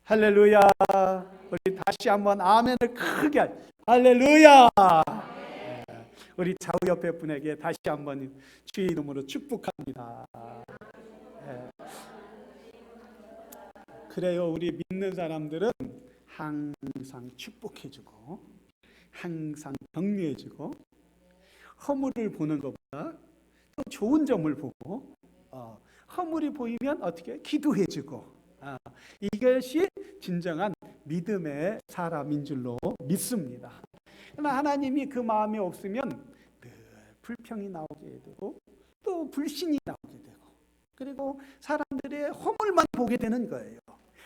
할렐루야. 우리 다시 한번 아멘을 크게 할렐루야. 우리 좌우 옆에 분에게 다시 한번 주의 이름으로 축복합니다. 그래요. 우리 믿는 사람들은 항상 축복해주고 항상 격려해주고 허물을 보는 것보다 또 좋은 점을 보고 허물이 보이면 어떻게 기도해주고 이것이 진정한 믿음의 사람인 줄로 믿습니다. 그러나 하나님이 그 마음이 없으면 늘 불평이 나오게 되고 또 불신이 나오게 되고 그리고 사람들의 허물만 보게 되는 거예요.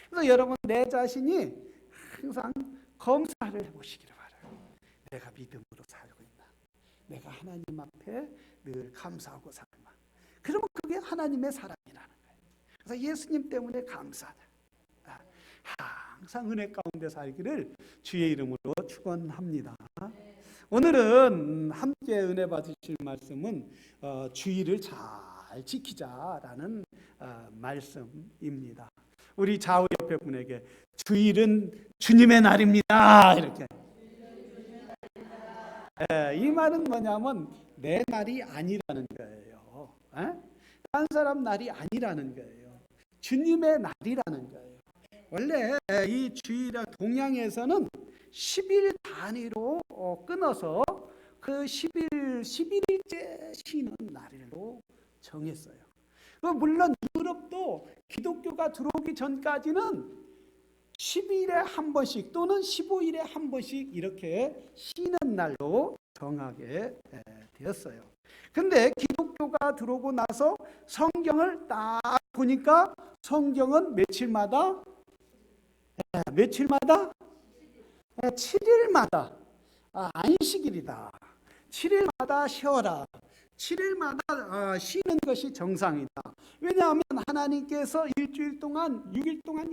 그래서 여러분 내 자신이 항상 검사를 해보시기를 바라요. 내가 믿음으로 살고 있나? 내가 하나님 앞에 늘 감사하고 살나? 그러면 그게 하나님의 사랑이라는 거예요. 그래서 예수님 때문에 감사하다. 항상 은혜 가운데 살기를 주의 이름으로 축원합니다. 오늘은 함께 은혜 받으실 말씀은 주의를 잘 지키자라는 말씀입니다. 우리 좌우 옆에 분에게 주일은 주님의 날입니다. 이렇게. 이 말은 뭐냐면 내 날이 아니라는 거예요. 딴 사람 날이 아니라는 거예요. 주님의 날이라는 거예요. 원래 이 주일을 동양에서는 10일 단위로 끊어서 그 11일째 쉬는 날로 정했어요. 물론 유럽도 기독교가 들어오기 전까지는 12일에 한 번씩 또는 15일에 한 번씩 이렇게 쉬는 날로 정하게 되었어요. 근데 기독교가 들어오고 나서 성경을 딱 보니까 성경은 며칠마다 7일마다 안식일이다. 7일마다 쉬어라. 7일마다 쉬는 것이 정상이다. 왜냐하면 하나님께서 일주일 동안 6일 동안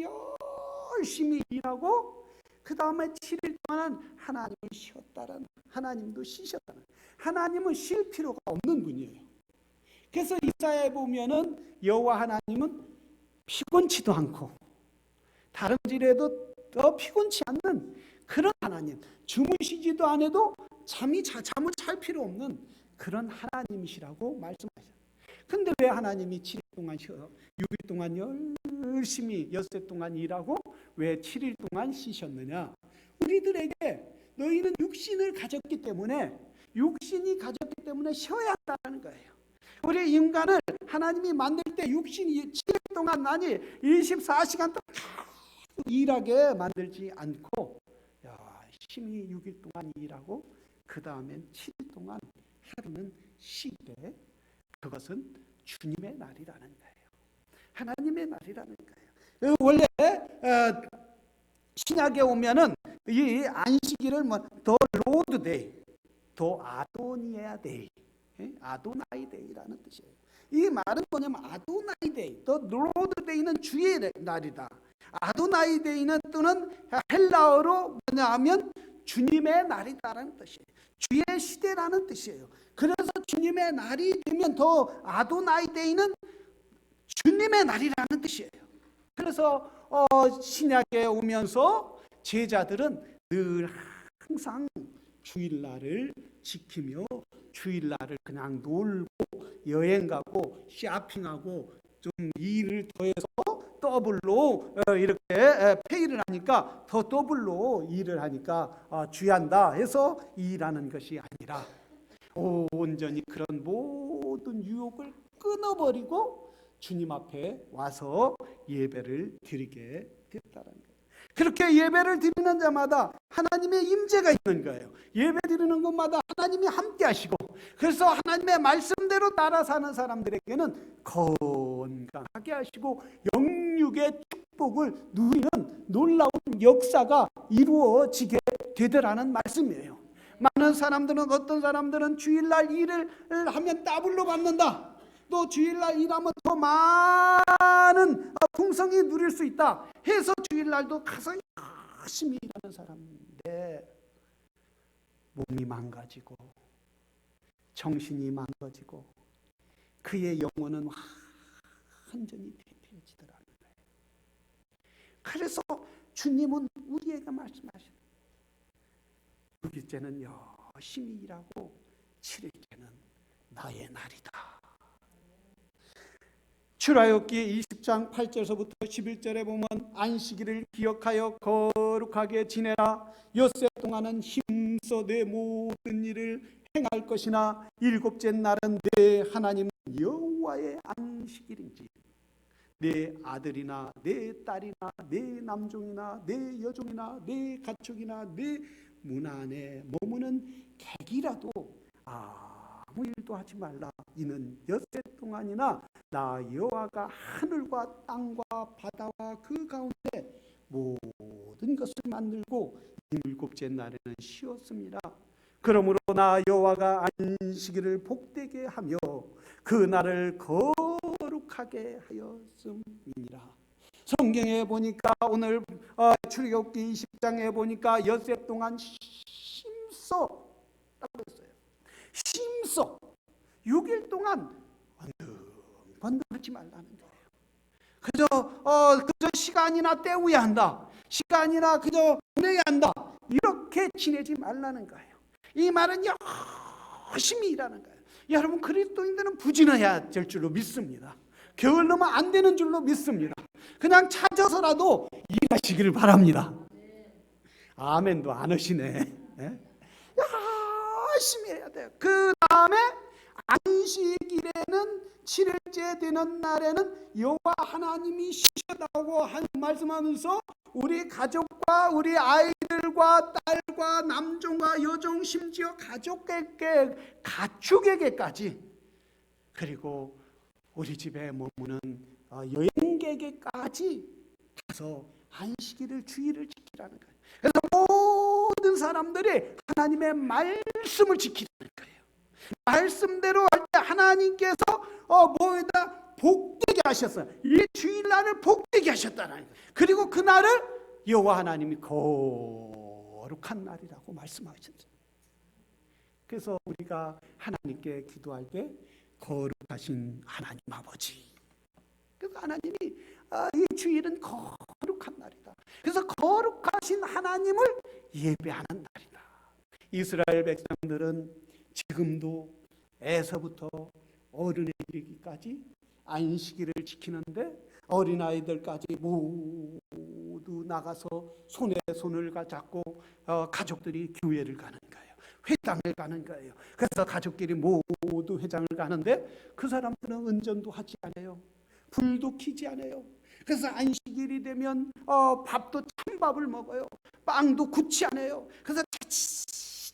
열심히 일하고 그 다음에 7일 동안은 하나님이 쉬었다는, 하나님도 쉬셨다는, 하나님은 쉴 필요가 없는 분이에요. 그래서 이사야에 보면은 여호와 하나님은 피곤치도 않고 다른 일에도 더 피곤치 않는 그런 하나님, 주무시지도 않아도 잠을 잘 필요 없는 그런 하나님이시라고 말씀하셨어요. 근데 왜 하나님이 7일 동안 쉬어 6일 동안 열심히 엿새 동안 일하고 왜 7일 동안 쉬셨느냐? 우리들에게 너희는 육신이 가졌기 때문에 쉬어야 한다는 거예요. 우리 인간을 하나님이 만들 때 육신이 7일 동안 24시간 동안 일하게 만들지 않고 열심히 6일 동안 일하고 그 다음엔 7일 동안 하루는 쉬되 그것은 주님의 날이라는 거예요. 하나님의 날이라는 거예요. 원래 신약에 오면은 이 안식일을 더 로드 데이, 더 아도니아 데이, 아도나이 데이라는 뜻이에요. 이 말은 뭐냐면 아도나이 데이, 더 로드 데이는 주의 날이다. 아도나이 데이는 또는 헬라어로 뭐냐하면 주님의 날이다라는 뜻이에요. 주의 시대라는 뜻이에요. 그래서 주님의 날이 되면 더 아도나이 데이는 주님의 날이라는 뜻이에요. 그래서 신약에 오면서 제자들은 늘 항상 주일날을 지키며 주일날을 그냥 놀고 여행 가고 쇼핑하고 좀 일을 더해서 더블로 이렇게 페이를 하니까 더 더블로 일을 하니까 주의한다 해서 일하는 것이 아니라 온전히 그런 모든 유혹을 끊어버리고 주님 앞에 와서 예배를 드리게 됐다는 거예요. 그렇게 예배를 드리는 자마다 하나님의 임재가 있는 거예요. 예배 드리는 곳마다 하나님이 함께 하시고 그래서 하나님의 말씀대로 따라 사는 사람들에게는 건강하게 하시고 영육의 축복을 누리는 놀라운 역사가 이루어지게 되더라는 말씀이에요. 많은 사람들은 어떤 사람들은 주일날 일을 하면 더블로 받는다. 또 주일날 일하면 더 많은 풍성이 누릴 수 있다 해서 주일날도 가서 열심히 일하는 사람인데 몸이 망가지고 정신이 망가지고 그의 영혼은 완전히 대피해지더라는 거예요. 그래서 주님은 우리에게 말씀하시는 6일째는 열심히 일하고 7일째는 나의 날이다. 출애굽기 20장 8절서부터 11절에 보면 안식일을 기억하여 거룩하게 지내라. 엿새 동안은 힘써 내 모든 일을 행할 것이나 일곱째 날은 내 하나님 여호와의 안식일인지 내 아들이나 내 딸이나 내 남종이나 내 여종이나 내 가축이나 내 문 안에 머무는 객이라도 아무 일도 하지 말라. 이는 엿새 동안이나 나 여호와가 하늘과 땅과 바다와 그 가운데 모든 것을 만들고 일곱째 날에는 쉬었습니다. 그러므로 나 여호와가 안식일을 복되게 하며 그 날을 거룩하게 하였음이니라. 성경에 보니까 오늘 출애굽기 20장에 보니까 엿새 동안 힘써 라고 했어요. 힘써 6일 동안 번등하지 말라는 거예요. 그저 시간이나 때우야 한다. 시간이나 그저 보내야 한다. 이렇게 지내지 말라는 거예요. 이 말은 열심히 일하는 거예요. 여러분 그리스도인들은 부진해야 될 줄로 믿습니다. 게을르면 안 되는 줄로 믿습니다. 그냥 찾아서라도 일하시기를 바랍니다. 아멘도 안 하시네. 네? 열심히 해야 돼요. 그 다음에 안식일에는 7일째 되는 날에는 여호와 하나님이 쉬셨다고 말씀하면서 우리 가족과 우리 아이들과 딸과 남종과 여종 심지어 가축에게까지 그리고 우리 집에 머무는 여행객에게까지 가서 안식일을 주일을 지키라는 거예요. 그래서 모든 사람들이 하나님의 말씀을 지키라는 거예요. 말씀대로 할 때 하나님께서 뭐에다 복되게 하셨어요. 이 주일날을 복되게 하셨다는 거예요. 그리고 그 날을 여호와 하나님이 거룩한 날이라고 말씀하셨어요. 그래서 우리가 하나님께 기도할 때 거룩하신 하나님 아버지, 그래서 하나님이 이 주일은 거룩한 날이다. 그래서 거룩하신 하나님을 예배하는 날이다. 이스라엘 백성들은 지금도 에서부터 어른에 이르기까지 안식일을 지키는데 어린아이들까지 모두 나가서 손에 손을 잡고 가족들이 교회를 가는 거예요. 회당을 가는 거예요. 그래서 가족끼리 모두 회장을 가는데 그 사람들은 은전도 하지 않아요. 불도 켜지 않아요. 그래서 안식일이 되면 밥도 찬밥을 먹어요. 빵도 굳지 않아요. 그래서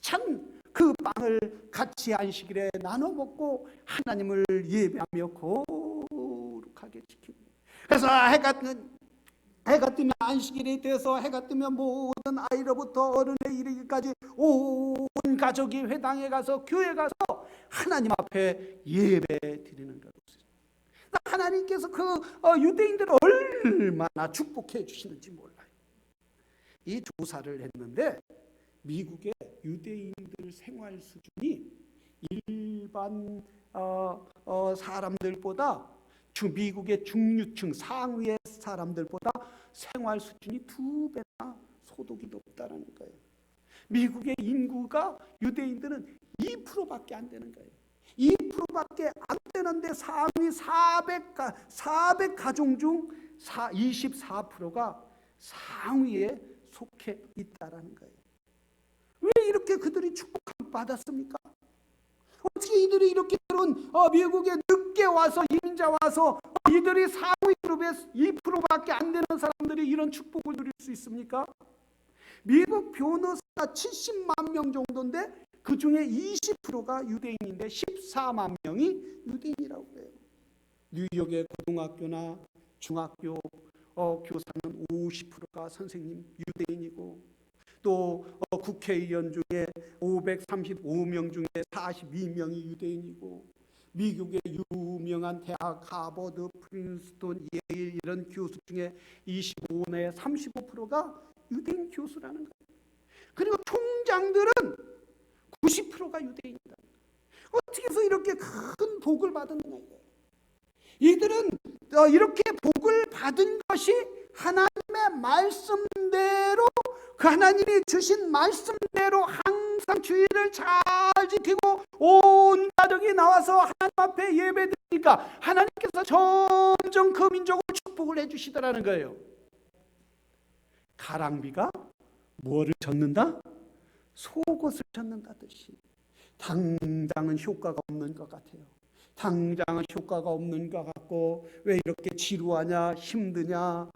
찬 그 빵을 같이 안식일에 나눠 먹고 하나님을 예배하며 거룩하게 지키고, 그래서 해가 뜨면 안식일이 돼서 해가 뜨면 모든 아이로부터 어른에 이르기까지 온 가족이 회당에 가서 교회 가서 하나님 앞에 예배 드리는 것입니다. 하나님께서 그 유대인들을 얼마나 축복해 주시는지 몰라요. 이 조사를 했는데 미국의 유대인들 생활 수준이 일반 사람들보다 미국의 중류층 상위의 사람들보다 생활 수준이 2배나 소득이 높다는 거예요. 미국의 인구가 유대인들은 2%밖에 안 되는 거예요. 2%밖에 안 되는데 상위 400 가정 중 24%가 상위에 속해 있다라는 거예요. 왜 이렇게 그들이 축복을 받았습니까? 어떻게 이들이 이렇게 미국에 늦게 와서 이민자 와서 이들이 상위 그룹의 2%밖에 안 되는 사람들이 이런 축복을 누릴 수 있습니까? 미국 변호사가 70만 명 정도인데 그 중에 20%가 유대인인데 14만 명이 유대인이라고 해요. 뉴욕의 고등학교나 중학교 교사는 50%가 선생님 유대인이고, 또 국회의원 중에 535명 중에 42명이 유대인이고, 미국의 유명한 대학 하버드, 프린스턴, 예일 이런 교수 중에 25내 35%가 유대인 교수라는 거예요. 그리고 총장들은 90%가 유대인이다. 어떻게 해서 이렇게 큰 복을 받았느냐 이거예요. 이들은 이렇게 복을 받은 것이 하나님의 말씀대로 그 하나님이 주신 말씀대로 항상 주의를 잘 지키고 온 가족이 나와서 하나님 앞에 예배드리니까 하나님께서 점점 그 민족을 축복을 해주시더라는 거예요. 가랑비가 뭐를 젓는다? 속옷을 젓는다듯이 당장은 효과가 없는 것 같아요. 당장은 효과가 없는 것 같고 왜 이렇게 지루하냐, 힘드냐,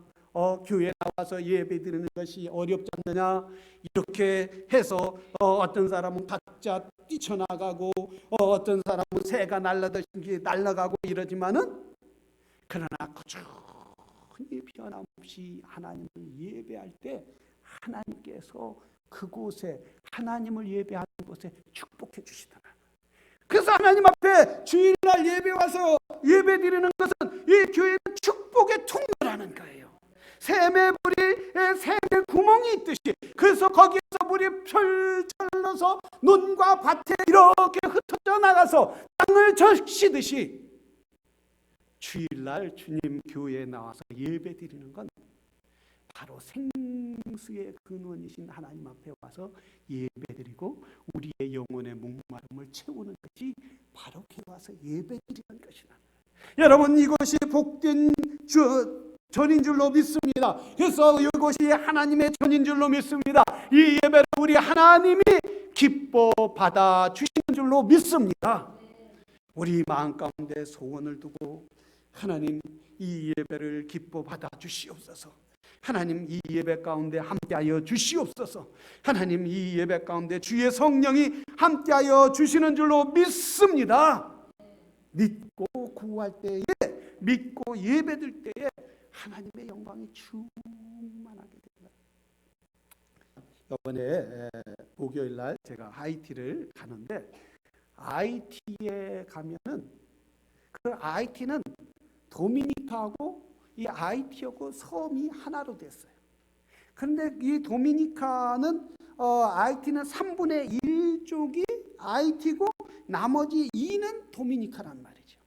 교회 나와서 예배 드리는 것이 어렵지 않느냐, 이렇게 해서 어떤 사람은 각자 뛰쳐나가고 어떤 사람은 새가 날아다니듯이 날아가고 이러지만은 그러나 꾸준히 변함없이 하나님을 예배할 때 하나님께서 그곳에 하나님을 예배하는 곳에 축복해 주시더라. 그래서 하나님 앞에 주일날 예배 와서 예배 드리는 것은 이 교회는 축복의 통로라는 거예요. 샘에불이 샘에 구멍이 있듯이, 그래서 거기에서 물이 철철러서 논과 밭에 이렇게 흩어져 나가서 땅을 적시듯이 주일날 주님 교회에 나와서 예배 드리는 건 바로 생수의 근원이신 하나님 앞에 와서 예배드리고 우리의 영혼의 목마름을 채우는 것이 바로 교회 와서 예배드리는 것이다. 여러분, 이것이 복된 전인 줄로 믿습니다. 그래서 이것이 하나님의 전인 줄로 믿습니다. 이 예배를 우리 하나님이 기뻐 받아 주시는 줄로 믿습니다. 우리 마음 가운데 소원을 두고 하나님, 이 예배를 기뻐 받아 주시옵소서. 하나님, 이 예배 가운데 함께하여 주시옵소서. 하나님, 이 예배 가운데 주의 성령이 함께하여 주시는 줄로 믿습니다. 믿고 구할 때에, 믿고 예배드릴 때에 하나님의 영광이 충만하게 됩니다. 이번에 목요일 날 제가 하이티를 가는데, 하이티에 가면은 그 하이티는 도미니카하고 이 하이티하고 섬이 하나로 됐어요. 그런데 이 도미니카는 하이티는 3분의 1쪽이 하이티고 나머지 2는 도미니카란 말이죠.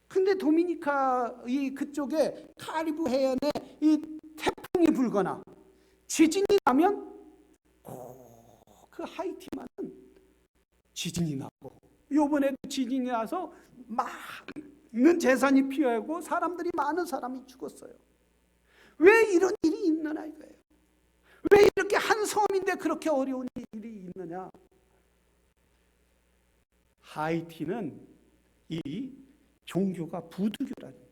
근데 도미니카 이 그쪽에 카리브 해안에 이 태풍이 불거나 지진이 나면 그 하이티만은 지진이 나고, 이번에도 지진이 나서 많은 재산이 피하고 많은 사람이 죽었어요. 왜 이런 일이 있느냐 이거예요. 왜 이렇게 한 섬인데 그렇게 어려운 일이 있느냐. 하이티는 이 종교가 부두교라는 거예요.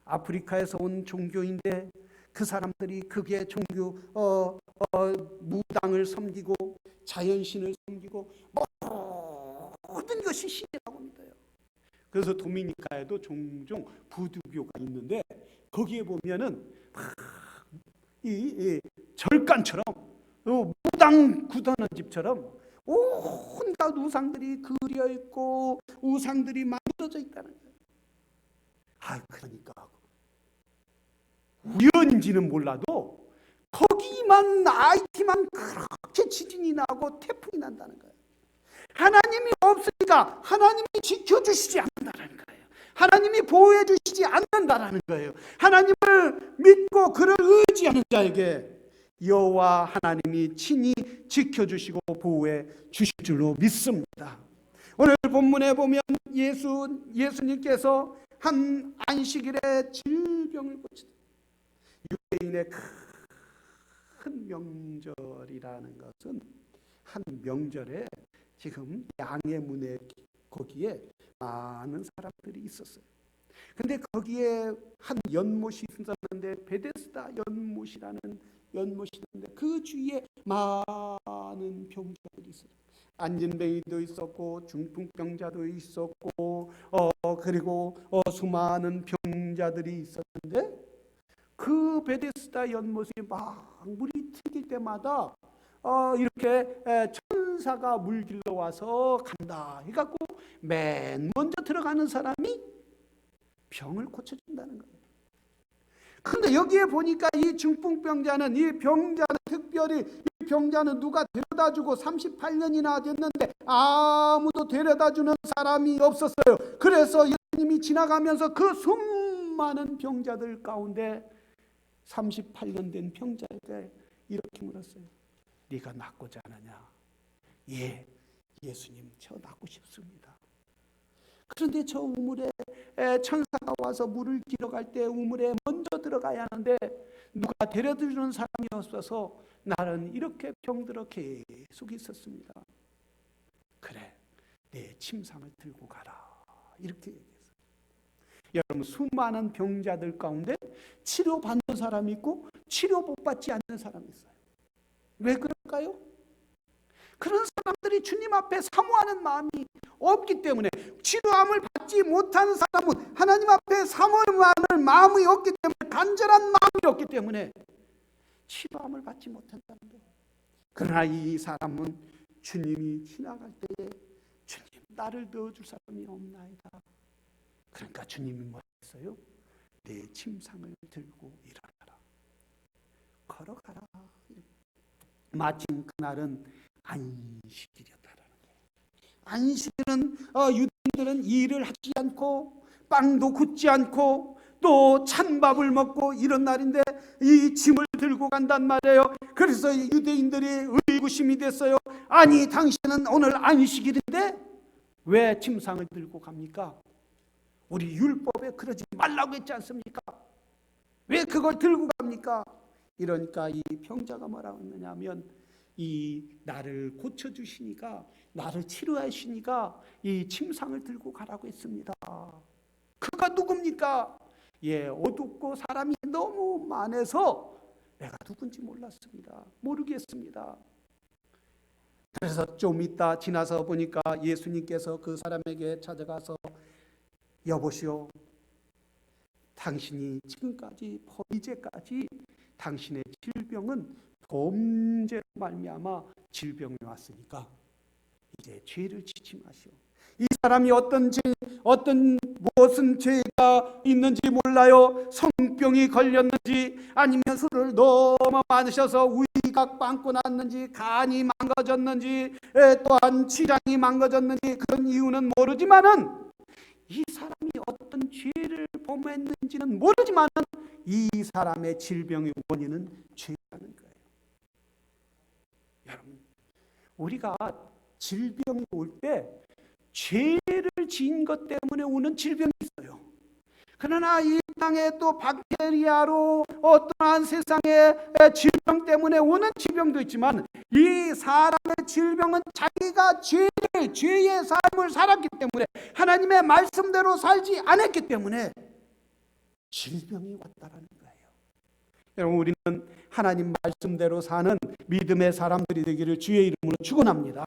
아프리카에서 온 종교인데 그 사람들이 그게 종교 무당을 섬기고 자연신을 섬기고 모든 것이 신이라고 믿어요. 그래서 도미니카에도 종종 부두교가 있는데 거기에 보면은 이 절간처럼 무당 굳어는 집처럼 온갖 우상들이 그려 있고 우상들이 만들어져 있다는 거예요. 그러니까 우연인지는 몰라도 거기만 하이티만 그렇게 지진이 나고 태풍이 난다는 거예요. 하나님이 없으니까 하나님이 지켜주시지 않는다는 거예요. 하나님이 보호해 주시지 않는다라는 거예요. 하나님을 믿고 그를 의지하는 자에게 여호와 하나님이 친히 지켜주시고 보호해 주실 줄로 믿습니다. 오늘 본문에 보면 예수님께서 한 안식일에 질병을 고치다. 유대인의 큰 명절이라는 것은 한 명절에 지금 양의 문에 거기에 많은 사람들이 있었어요. 근데 거기에 한 연못이 있었는데 베데스다 연못이라는 연못이 있는데 그 주위에 많은 병자들이 있어요. 안진뱅이도 있었고 중풍병자도 있었고 그리고 수많은 병자들이 있었는데 그 베데스다 연못이 막 물이 튀길 때마다 이렇게 천사가 물길로 와서 간다 해갖고 맨 먼저 들어가는 사람이 병을 고쳐준다는 거예요. 그런데 여기에 보니까 이 중풍병자는, 이 병자는 특별히 이 병자는 누가 데려다주고 38년이나 됐는데 아무도 데려다주는 사람이 없었어요. 그래서 예수님이 지나가면서 그 수많은 병자들 가운데 38년 된 병자에게 이렇게 물었어요. 네가 낫고자 하느냐? 예, 예수님 저 낫고 싶습니다. 그런데 저 우물에 천사가 와서 물을 길어갈 때 우물에 먼저 들어가야 하는데 누가 데려주는 사람이 없어서 나는 이렇게 병들어 계속 있었습니다. 그래, 내 침상을 들고 가라. 이렇게 얘기했어요. 여러분, 수많은 병자들 가운데 치료받는 사람이 있고 치료 못 받지 않는 사람이 있어요. 왜 그럴까요? 그런 사람들이 주님 앞에 사모하는 마음이 없기 때문에, 치료함을 받지 못하는 사람은 하나님 앞에 사모하는 마음이 없기 때문에, 간절한 마음이 없기 때문에 치료함을 받지 못한다는 거예요. 그러나 이 사람은 주님이 지나갈 때에 주님, 나를 넣어줄 사람이 없나이다. 그러니까 주님이 뭐 했어요? 내 침상을 들고 일어나라, 걸어가라. 마침 그날은 안식일이었다라는 거예요. 안식일은 유대인들은 일을 하지 않고 빵도 굽지 않고 또 찬밥을 먹고 이런 날인데 이 짐을 들고 간단 말이에요. 그래서 유대인들이 의구심이 됐어요. 아니, 당신은 오늘 안식일인데 왜 침상을 들고 갑니까? 우리 율법에 그러지 말라고 했지 않습니까? 왜 그걸 들고 갑니까? 이러니까 이 병자가 뭐라고 했느냐면, 이 나를 고쳐주시니까, 나를 치료하시니까 이 침상을 들고 가라고 했습니다. 그가 누굽니까? 예, 어둡고 사람이 너무 많아서 내가 누군지 몰랐습니다. 모르겠습니다. 그래서 좀 있다 지나서 보니까 예수님께서 그 사람에게 찾아가서, 여보시오, 당신이 지금까지 이제까지 당신의 질병은 범죄로 말미암아 질병이 왔으니까 이제 죄를 짓지 마시오. 이 사람이 무엇은 죄가 있는지 몰라요. 성병이 걸렸는지 아니면 술을 너무 마셔서 위가 빵꾸 났는지 간이 망가졌는지 또한 췌장이 망가졌는지 그런 이유는 모르지만은, 이 사람이 어떤 죄를 범했는지는 모르지만은 이 사람의 질병의 원인은 죄라는 거예요. 여러분, 우리가 질병이 올 때 죄를 지은 것 때문에 오는 질병이 있어요. 그러나 이 땅에 또 박테리아로 어떠한 세상의 질병 때문에 오는 질병도 있지만, 이 사람의 질병은 자기가 죄의 삶을 살았기 때문에, 하나님의 말씀대로 살지 않았기 때문에 질병이 왔다라는 거예요. 여러분, 우리는 하나님 말씀대로 사는 믿음의 사람들이 되기를 주의 이름으로 축원합니다.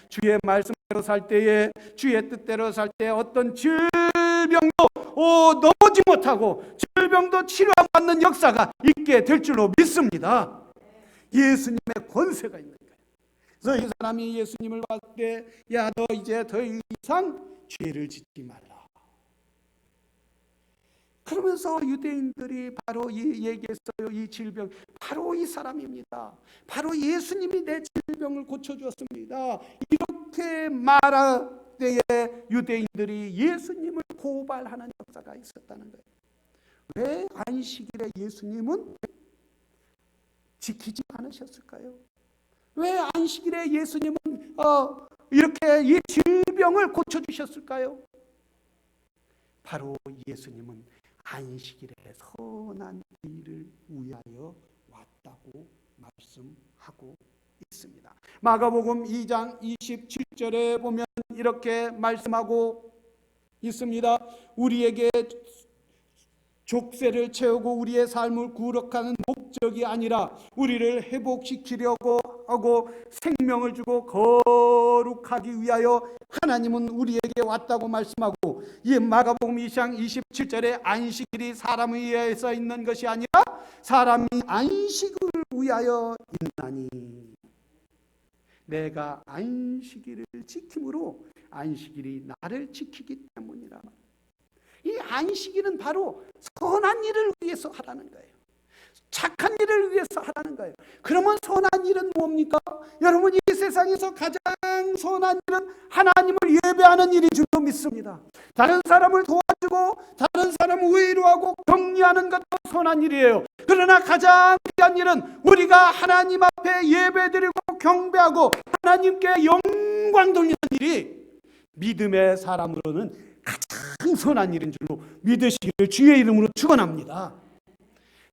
주의 말씀대로 살 때에, 주의 뜻대로 살 때 어떤 질병도 넘어지 못하고 질병도 치료받는 역사가 있게 될 줄로 믿습니다. 예수님의 권세가 있는 거예요. 그래서 이 사람이 예수님을 봤을 때, 야, 너 이제 더 이상 죄를 짓지 말라. 그러면서 유대인들이 바로 얘기했어요. 이 질병 바로 이 사람입니다. 바로 예수님이 내 질병을 고쳐주었습니다. 이렇게 말할 때에 유대인들이 예수님을 고발하는 역사가 있었다는 거예요. 왜 안식일에 예수님은 지키지 않으셨을까요? 왜 안식일에 예수님은 이렇게 이 질병을 고쳐주셨을까요? 바로 예수님은 안식일에 선한 일을 위하여 왔다고 말씀하고 있습니다. 마가복음 2장 27절에 보면 이렇게 말씀하고 있습니다. 우리에게 족쇄를 채우고 우리의 삶을 구력하는 목적이 아니라 우리를 회복시키려고 하고 생명을 주고 거룩하기 위하여 하나님은 우리에게 왔다고 말씀하고, 이 마가복음 2장 27절에 안식일이 사람을 위하여서 있는 것이 아니라 사람이 안식을 위하여 있나니, 내가 안식일을 지킴으로 안식일이 나를 지키기 때문이라. 이 안식일은 바로 선한 일을 위해서 하라는 거예요. 착한 일을 위해서 하라는 거예요. 그러면 선한 일은 뭡니까? 여러분, 이 세상에서 가장 선한 일은 하나님을 예배하는 일인 줄로 믿습니다. 다른 사람을 도와주고 다른 사람을 위로하고 격려하는 것도 선한 일이에요. 그러나 가장 귀한 일은 우리가 하나님 앞에 예배드리고 경배하고 하나님께 영광 돌리는 일이 믿음의 사람으로는 가장 선한 일인 줄로 믿으시기를 주의 이름으로 축원합니다.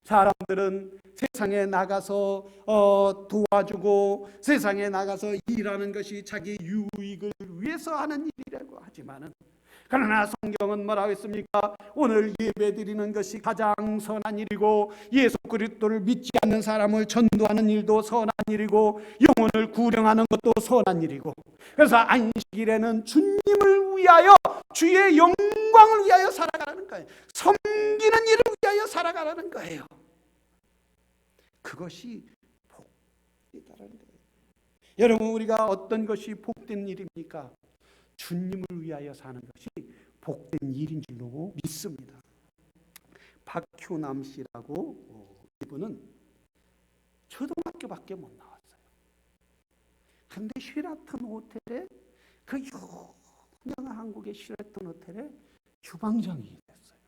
사람들은 세상에 나가서 도와주고 세상에 나가서 일하는 것이 자기 유익을 위해서 하는 일이라고 하지만은, 그러나 성경은 뭐라고 했습니까? 오늘 예배드리는 것이 가장 선한 일이고 예수 그리스도를 믿지 않는 사람을 전도하는 일도 선한 일이고 영혼을 구령하는 것도 선한 일이고, 그래서 안식일에는 주님을 위하여 주의 영광을 위하여 살아가라는 거예요. 섬기는 일을 위하여 살아가라는 거예요. 그것이 복이다라는 거예요. 여러분, 우리가 어떤 것이 복된 일입니까? 주님을 위하여 사는 것이 복된 일인 줄로 믿습니다. 박효남 씨라고 이분은 초등학교밖에 못 나왔어요. 근데 쉐라턴 호텔에, 그 유명한 한국의 쉐라턴 호텔에 주방장이 됐어요.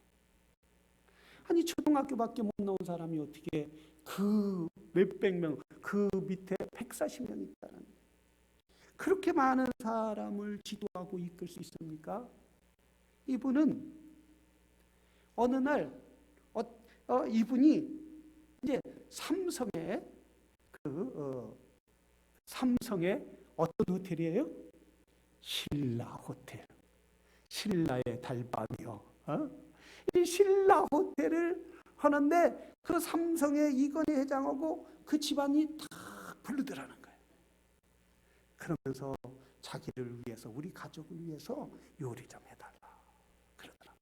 아니, 초등학교밖에 못 나온 사람이 어떻게 그 몇백 명, 그 밑에 140명 있다는 거예요. 그렇게 많은 사람을 지도하고 이끌 수 있습니까? 이분은 어느 날 이분이 이제 삼성의 어떤 호텔이에요? 신라 호텔, 신라의 달밤이요. 이 신라 호텔을 하는데 그 삼성의 이건희 회장하고 그 집안이 다 부르더라는 거예요. 그러면서 자기를 위해서, 우리 가족을 위해서 요리 좀 해달라 그러더라고요.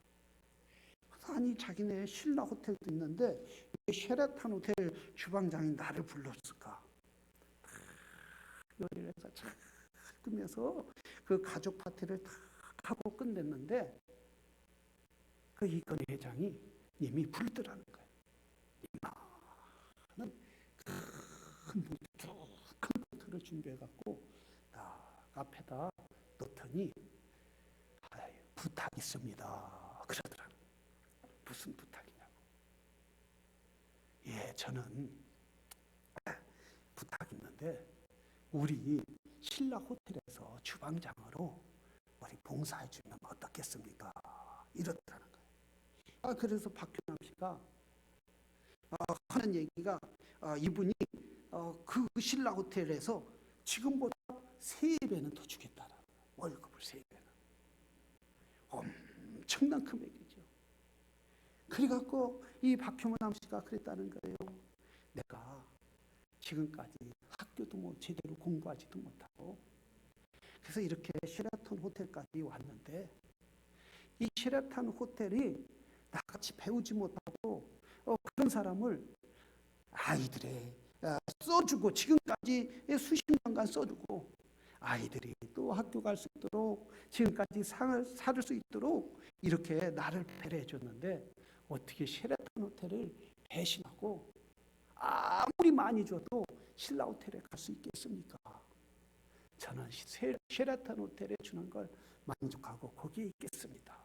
아니, 자기네 신라 호텔도 있는데 왜 쉐라턴 호텔 주방장이 나를 불렀을까? 요리를 해서 잘 끄면서 그 가족 파티를 다 하고 끝냈는데 그 이건희 회장이 이미 부르더라는 거예요. 나는 큰 보트를 준비해갖고 앞에다 놓더니 부탁 있습니다 그러더라고요. 무슨 부탁이냐고. 예, 저는 부탁 있는데 우리 신라 호텔에서 주방장으로 우리 봉사해 주면 어떻겠습니까? 이렇더라는 거예요. 그래서 박효남 씨가 하는 얘기가 이분이 그 신라 호텔에서 지금보다 3배는 더 주겠다라. 월급을 3배는. 엄청난 금액이죠. 그래갖고 이 박효남 씨가 그랬다는 거예요. 내가 지금까지 학교도 제대로 공부하지도 못하고 그래서 이렇게 쉐라턴 호텔까지 왔는데 이 쉐라턴 호텔이 나같이 배우지 못하고 그런 사람을 아이들의 써주고, 지금까지 수십 년간 써주고 아이들이 또 학교 갈 수 있도록 지금까지 살 수 있도록 이렇게 나를 배려해 줬는데 어떻게 쉐라턴 호텔을 배신하고 아무리 많이 줘도 신라 호텔에 갈 수 있겠습니까? 저는 쉐라턴 호텔에 주는 걸 만족하고 거기에 있겠습니다.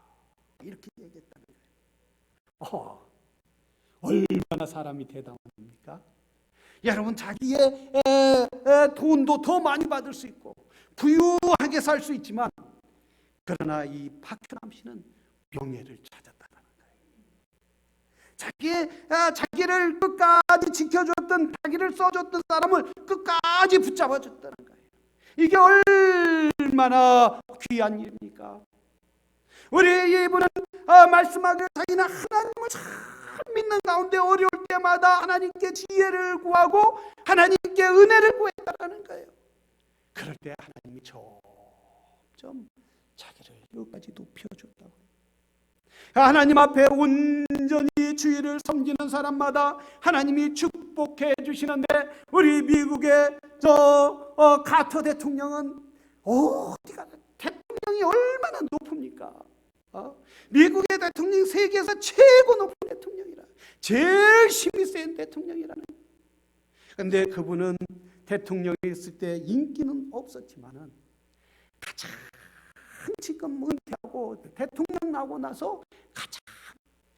이렇게 얘기했다는 거예요. 얼마나 사람이 대단합니까? 여러분, 자기의 돈도 더 많이 받을 수 있고 부유하게 살 수 있지만, 그러나 이 박효남 씨는 명예를 찾았다는 거예요. 자기를 끝까지 지켜줬던, 자기를 써줬던 사람을 끝까지 붙잡아줬다는 거예요. 이게 얼마나 귀한 일입니까? 우리 이분은 말씀하기를 자기는 하나님을 잘 믿는 가운데 어려울 때마다 하나님께 지혜를 구하고 하나님께 은혜를 구했다는 거예요. 그럴 때 하나님이 점점 자기를 여기까지 높여줬다고. 하나님 앞에 온전히 주의를 섬기는 사람마다 하나님이 축복해 주시는데, 우리 미국의 카터 대통령은 어디가 대통령이 얼마나 높습니까? 미국의 대통령 세계에서 최고 높은 대통령이라, 제일 힘이 센 대통령이라는. 그런데 그분은 대통령이 있을 때 인기는 없었지만은 가장 지금 은퇴하고 대통령 나고 나서 가장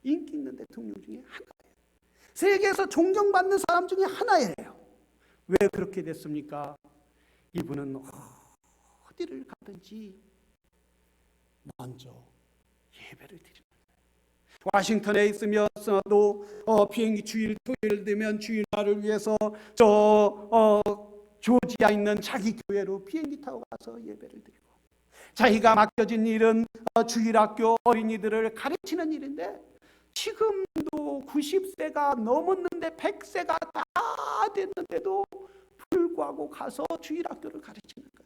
인기 있는 대통령 중에 하나예요. 세계에서 존경받는 사람 중에 하나예요. 왜 그렇게 됐습니까? 이분은 어디를 가든지 먼저 예배를 드립니다. 워싱턴에 있으면서도 비행기 토요일 되면 주일날을 위해서 조지아에 있는 자기 교회로 비행기 타고 가서 예배를 드리고, 자기가 맡겨진 일은 주일학교 어린이들을 가르치는 일인데 지금도 90세가 넘었는데 100세가 다 됐는데도 불구하고 가서 주일학교를 가르치는 거예요.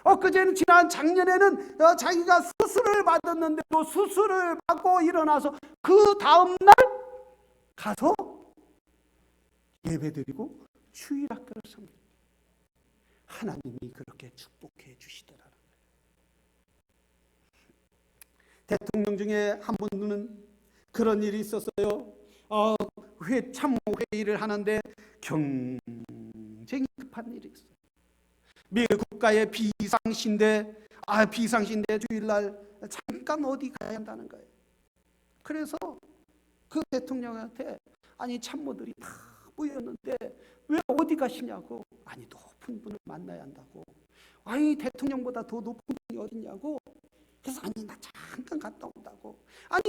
엊그제는 작년에는 자기가 수술을 받았는데도 수술을 받고 일어나서 그 다음날 가서 예배드리고 주일학교를 섬깁니다. 하나님이 그렇게 축복해 주시더라는 거예요. 대통령 중에 한 분은 그런 일이 있었어요. 참모회의를 하는데 굉장히 급한 일이 있어요. 미국 국가의 비상시인데 주일날 잠깐 어디 가야 한다는 거예요. 그래서 그 대통령한테 참모들이 다 모였는데 왜 어디 가시냐고. 높은 분을 만나야 한다고. 대통령보다 더 높은 분이 어딨냐고. 그래서 나 잠깐 갔다 온다고.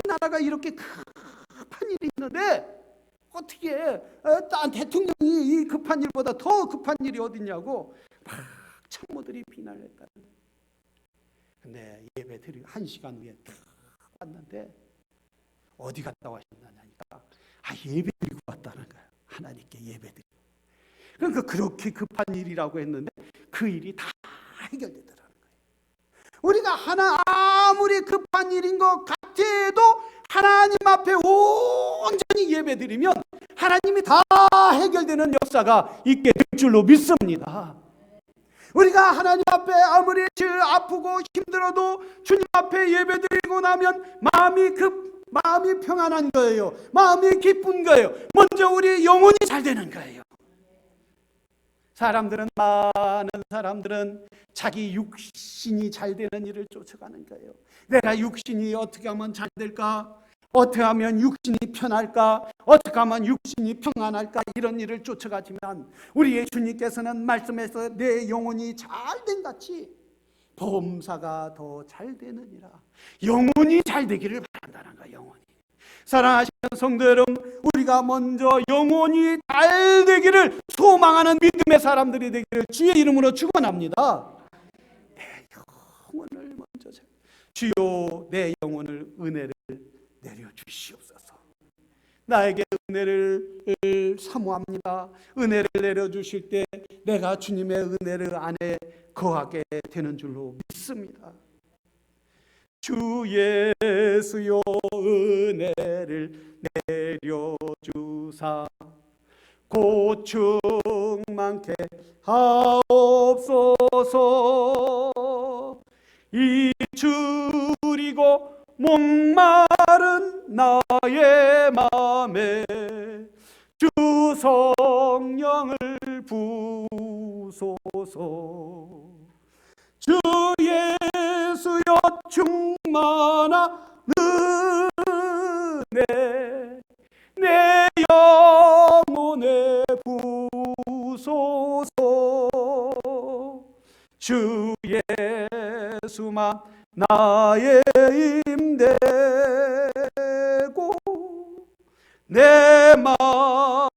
나라가 이렇게 급한 일이 있는데 어떻게 대통령이 이 급한 일보다 더 급한 일이 어딨냐고 막 참모들이 비난을 했다는 거예요. 근데 예배 드리고 1시간 후에 딱 왔는데 어디 갔다 오셨느냐니까 예배 드리고 왔다는 거예요. 하나님께 예배 드리고. 그러니까 그렇게 급한 일이라고 했는데 그 일이 다 해결되더라는 거예요. 우리가 아무리 급한 일인 것 같아도 하나님 앞에 온전히 예배 드리면 하나님이 다 해결되는 역사가 있게 될 줄로 믿습니다. 우리가 하나님 앞에 아무리 아프고 힘들어도 주님 앞에 예배드리고 나면 마음이 평안한 거예요. 마음이 기쁜 거예요. 먼저 우리 영혼이 잘 되는 거예요. 많은 사람들은 자기 육신이 잘 되는 일을 쫓아가는 거예요. 내가 육신이 어떻게 하면 잘 될까? 어떻게 하면 육신이 편할까? 어떻게 하면 육신이 평안할까? 이런 일을 쫓아가지만 우리의 주님께서는 말씀에서 내 영혼이 잘된 같이 범사가 더 잘 되느니라. 영혼이 잘 되기를 바란다는 거야. 영혼이. 사랑하시는 성도 여러분, 우리가 먼저 영혼이 잘 되기를 소망하는 믿음의 사람들이 되기를 주의 이름으로 축원합니다. 내 영혼을 먼저 주여, 내 영혼을 은혜를 내려주시옵소서. 나에게 은혜를 사모합니다. 은혜를 내려주실 때 내가 주님의 은혜를 안에 거하게 되는 줄로 믿습니다. 주 예수여 은혜를 내려주사 고충 많게 하옵소서. 이 줄이고 목마른 나의 맘에 주 성령을 부소서. 주 예수여 충만한 은혜 내 영혼에 부소서. 주 예수만 나의 힘되고 내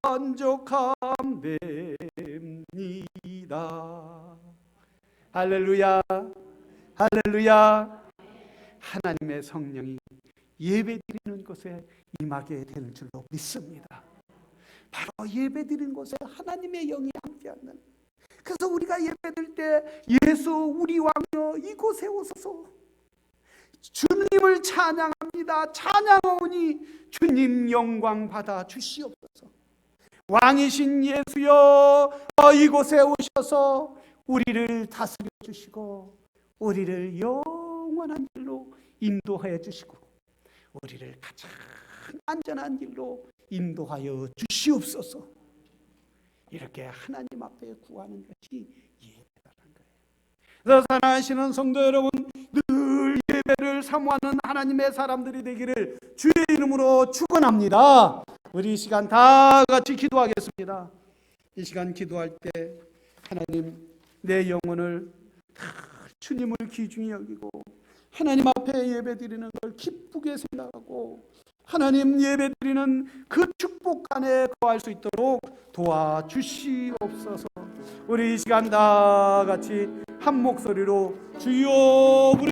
만족함 됩니다. 할렐루야, 할렐루야. 하나님의 성령이 예배드리는 곳에 임하게 되는 줄로 믿습니다. 바로 예배드리는 곳에 하나님의 영이 함께하는. 그래서 우리가 예배드릴 때 예수 우리 왕이여 이곳에 오소서. 주님을 찬양합니다. 찬양하오니 주님 영광 받아 주시옵소서. 왕이신 예수여 이곳에 오셔서 우리를 다스려 주시고 우리를 영원한 길로 인도하여 주시고 우리를 가장 안전한 길로 인도하여 주시옵소서. 이렇게 하나님 앞에 구하는 것이 예배라는 거예요. 그래서 사랑하시는 성도 여러분, 늘 예배를 사모하는 하나님의 사람들이 되기를 주의 이름으로 축원합니다. 우리 이 시간 다 같이 기도하겠습니다. 이 시간 기도할 때 하나님, 내 영혼을 다 주님을 귀중히 여기고 하나님 앞에 예배드리는 걸 기쁘게 생각하고 하나님 예배드리는 그 축복 안에 거할 수 있도록 도와주시옵소서. 우리 이 시간 다 같이 한 목소리로 주여 부르